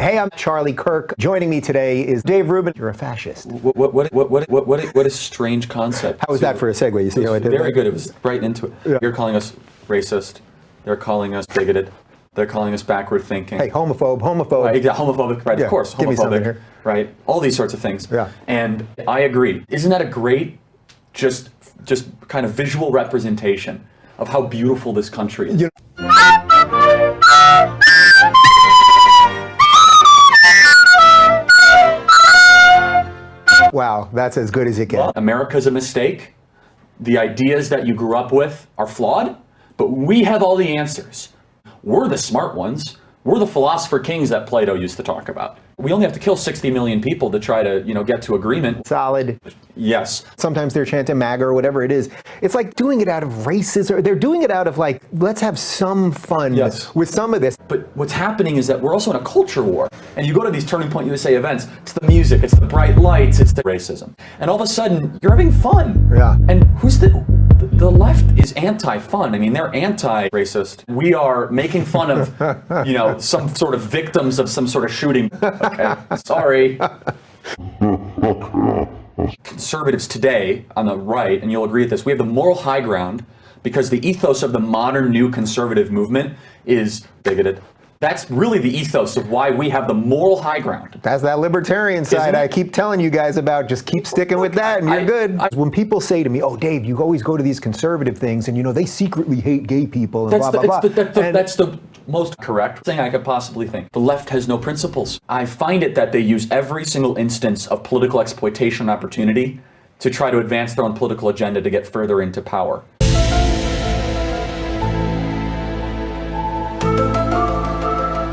Hey, I'm Charlie Kirk. Joining me today is Dave Rubin. You're a fascist. What a strange concept. How was that for a segue? You see how I did very that? good. It was right into it. Yeah. You're calling us racist. They're calling us bigoted. They're calling us backward thinking. Hey, homophobe. Right, yeah, homophobic, right, yeah, of course. Give me something here. Right, all these sorts of things. Yeah. And I agree. Isn't that a great, just kind of visual representation of how beautiful this country is? Wow, that's as good as it gets. Well, America's a mistake. The ideas that you grew up with are flawed, but we have all the answers. We're the smart ones. We're the philosopher kings that Plato used to talk about. We only have to kill 60 million people to try to, get to agreement. Solid. Yes. Sometimes they're chanting MAGA or whatever it is. It's like doing it out of racism. They're doing it out of like, let's have some fun with some of this. But what's happening is that we're also in a culture war. And you go to these Turning Point USA events, it's the music, it's the bright lights, it's the racism. And all of a sudden, you're having fun. Yeah. And the left is anti-fun. I mean, they're anti-racist. We are making fun of, some sort of victims of some sort of shooting. Okay, sorry. Conservatives today on the right, and you'll agree with this, we have the moral high ground because the ethos of the modern new conservative movement is bigoted. That's really the ethos of why we have the moral high ground. That's that libertarian side I keep telling you guys about. Just keep sticking with that and you're good. When people say to me, oh, Dave, you always go to these conservative things and, they secretly hate gay people and blah, blah, blah. That's the most correct thing I could possibly think. The left has no principles. I find it that they use every single instance of political exploitation opportunity to try to advance their own political agenda to get further into power.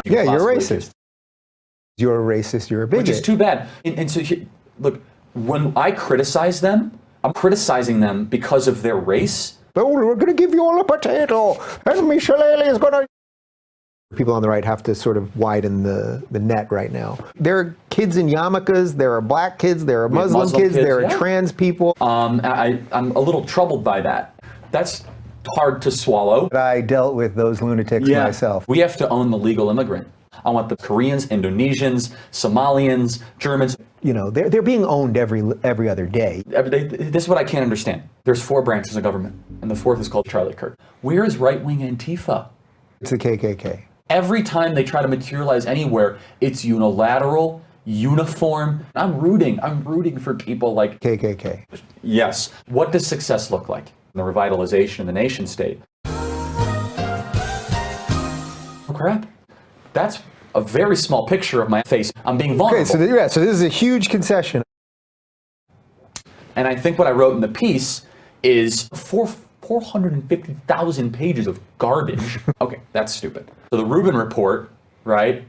Yeah, you're racist. You're a racist, you're a bigot. Which is too bad. And so, look, when I criticize them, I'm criticizing them because of their race. Oh, we're going to give you all a potato, and Michelle is going to... People on the right have to sort of widen the net right now. There are kids in yarmulkes, there are black kids, there are Muslim kids, there are trans people. I'm a little troubled by that. That's hard to swallow. I dealt with those lunatics myself. We have to own the legal immigrant. I want the Koreans, Indonesians, Somalians, Germans. They're being owned every other day. This is what I can't understand. There's 4 branches of government, and the 4th is called Charlie Kirk. Where is right-wing Antifa? It's the KKK. Every time they try to materialize anywhere, it's unilateral, uniform. I'm rooting for people like KKK. Yes. What does success look like? The revitalization of the nation state. Oh crap. That's a very small picture of my face. I'm being vulnerable. Okay, so this is a huge concession. And I think what I wrote in the piece is 450,000 pages of garbage. Okay, that's stupid. So the Rubin Report, right?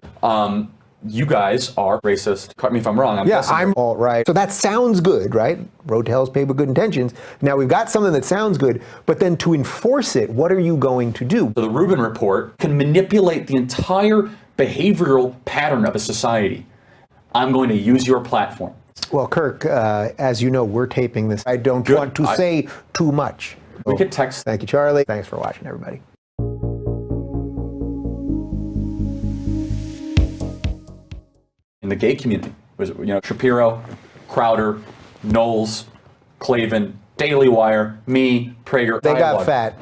You guys are racist. Correct me if I'm wrong. I'm all right. So that sounds good, right? Road to hell's paved with good intentions. Now we've got something that sounds good, but then to enforce it, what are you going to do? So the Rubin Report can manipulate the entire behavioral pattern of a society. I'm going to use your platform. Well, Kirk, as you know, we're taping this. I don't want to say too much. We could text. Thank you, Charlie. Thanks for watching, everybody. In the gay community, was Shapiro, Crowder, Knowles, Clavin, Daily Wire, me, Prager. They got fat.